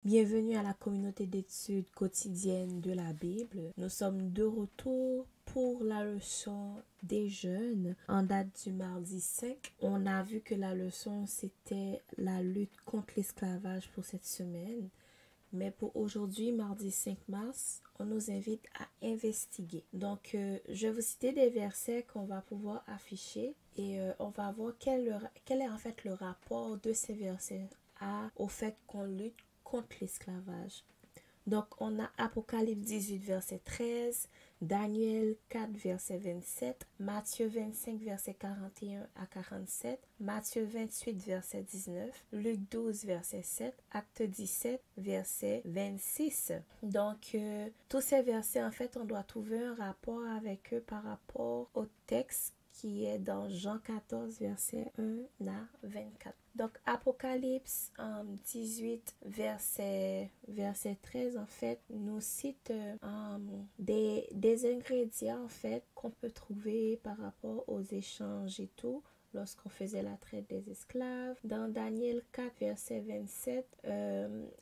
Bienvenue à la communauté d'études quotidiennes de la Bible. Nous sommes de retour pour la leçon des jeunes en date du mardi 5. On a vu que la leçon c'était la lutte contre l'esclavage pour cette semaine. Mais pour aujourd'hui, mardi 5 mars, on nous invite à investiguer. Donc, je vais vous citer des versets qu'on va pouvoir afficher et on va voir quel est en fait le rapport de ces versets au fait qu'on lutte contre l'esclavage. Donc, on a Apocalypse 18, verset 13, Daniel 4, verset 27, Matthieu 25, verset 41 à 47, Matthieu 28, verset 19, Luc 12, verset 7, Acte 17, verset 26. Donc, tous ces versets, en fait, on doit trouver un rapport avec eux par rapport au texte qui est dans Jean 14, verset 1 à 24. Donc, Apocalypse 18, verset 13, en fait, nous cite des ingrédients, en fait, qu'on peut trouver par rapport aux échanges et tout, lorsqu'on faisait la traite des esclaves. Dans Daniel 4, verset 27,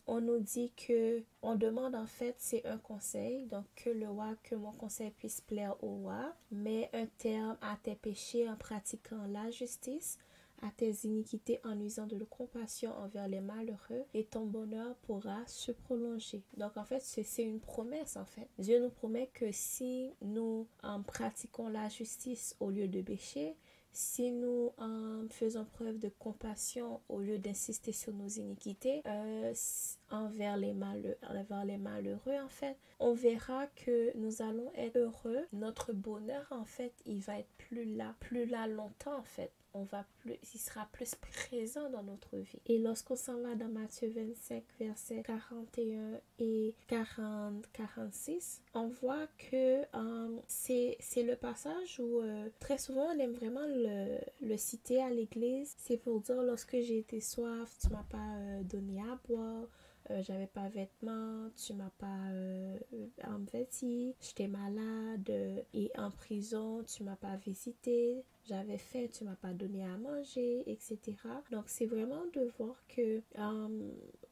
on nous dit que, on demande en fait, c'est un conseil, donc que mon conseil puisse plaire au roi, mais un terme à tes péchés en pratiquant la justice, à tes iniquités en usant de compassion envers les malheureux, et ton bonheur pourra se prolonger. Donc en fait, c'est une promesse en fait. Dieu nous promet que si nous pratiquons la justice au lieu de pécher, si nous faisons preuve de compassion au lieu d'insister sur nos iniquités envers les malheureux, en fait, on verra que nous allons être heureux. Notre bonheur, en fait, il va être plus là longtemps, en fait. Il sera plus présent dans notre vie. Et lorsqu'on s'en va dans Matthieu 25, versets 41 et 46, on voit que c'est le passage où très souvent on aime vraiment le citer à l'église. C'est pour dire, lorsque j'ai été soif, tu m'as pas donné à boire. J'avais pas vêtements, tu m'as pas vêti, j'étais malade et en prison, tu m'as pas visité, j'avais faim, tu m'as pas donné à manger, etc. Donc c'est vraiment de voir que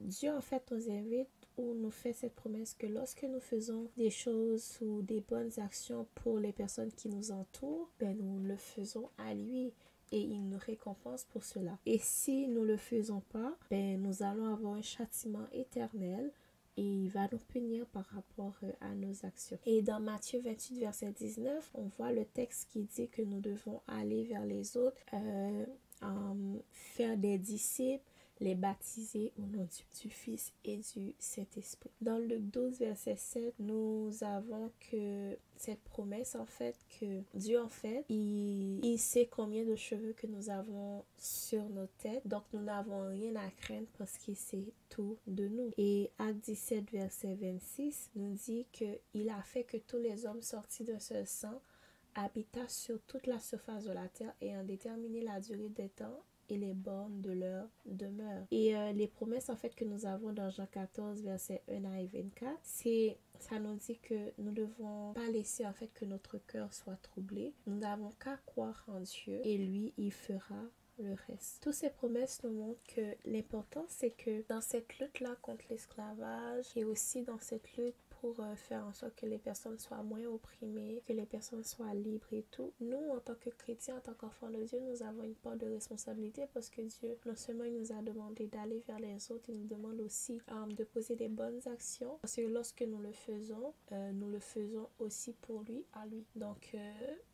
Dieu en fait nous invite ou nous fait cette promesse que lorsque nous faisons des choses ou des bonnes actions pour les personnes qui nous entourent, ben nous le faisons à lui. Et il nous récompense pour cela. Et si nous ne le faisons pas, ben nous allons avoir un châtiment éternel et il va nous punir par rapport à nos actions. Et dans Matthieu 28, verset 19, on voit le texte qui dit que nous devons aller vers les autres, faire des disciples, les baptiser au nom du Fils et du Saint-Esprit. Dans Luc 12, verset 7, nous avons que cette promesse, en fait, que Dieu, en fait, il sait combien de cheveux que nous avons sur nos têtes. Donc, nous n'avons rien à craindre parce qu'il sait tout de nous. Et Acte 17, verset 26, nous dit qu'il a fait que tous les hommes sortis d'un seul sang habitent sur toute la surface de la terre et en déterminé la durée des temps et les bornes de leur demeure. Et les promesses en fait que nous avons dans Jean 14 verset 1 à 24, ça nous dit que nous ne devons pas laisser en fait que notre cœur soit troublé. Nous n'avons qu'à croire en Dieu et lui il fera le reste. Toutes ces promesses nous montrent que l'important c'est que dans cette lutte-là contre l'esclavage et aussi dans cette lutte pour faire en sorte que les personnes soient moins opprimées, que les personnes soient libres et tout. Nous, en tant que chrétiens, en tant qu'enfants de Dieu, nous avons une part de responsabilité parce que Dieu, non seulement il nous a demandé d'aller vers les autres, il nous demande aussi de poser des bonnes actions parce que lorsque nous le faisons aussi pour lui, à lui. Donc,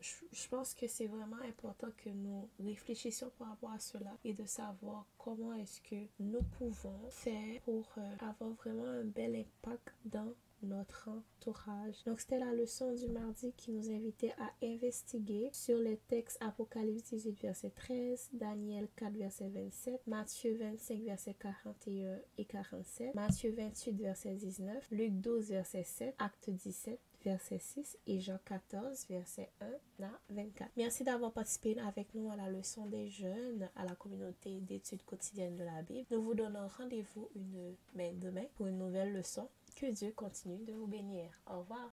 je pense que c'est vraiment important que nous réfléchissions par rapport à cela et de savoir comment est-ce que nous pouvons faire pour avoir vraiment un bel impact dans notre entourage. Donc c'était la leçon du mardi qui nous invitait à investiguer sur les textes Apocalypse 18 verset 13, Daniel 4 verset 27, Matthieu 25 verset 41 et 47, Matthieu 28 verset 19, Luc 12 verset 7, Acte 17 verset 6 et Jean 14 verset 1 à 24. Merci d'avoir participé avec nous à la leçon des jeunes à la communauté d'études quotidiennes de la Bible. Nous vous donnons rendez-vous demain pour une nouvelle leçon. Que Dieu continue de vous bénir. Au revoir.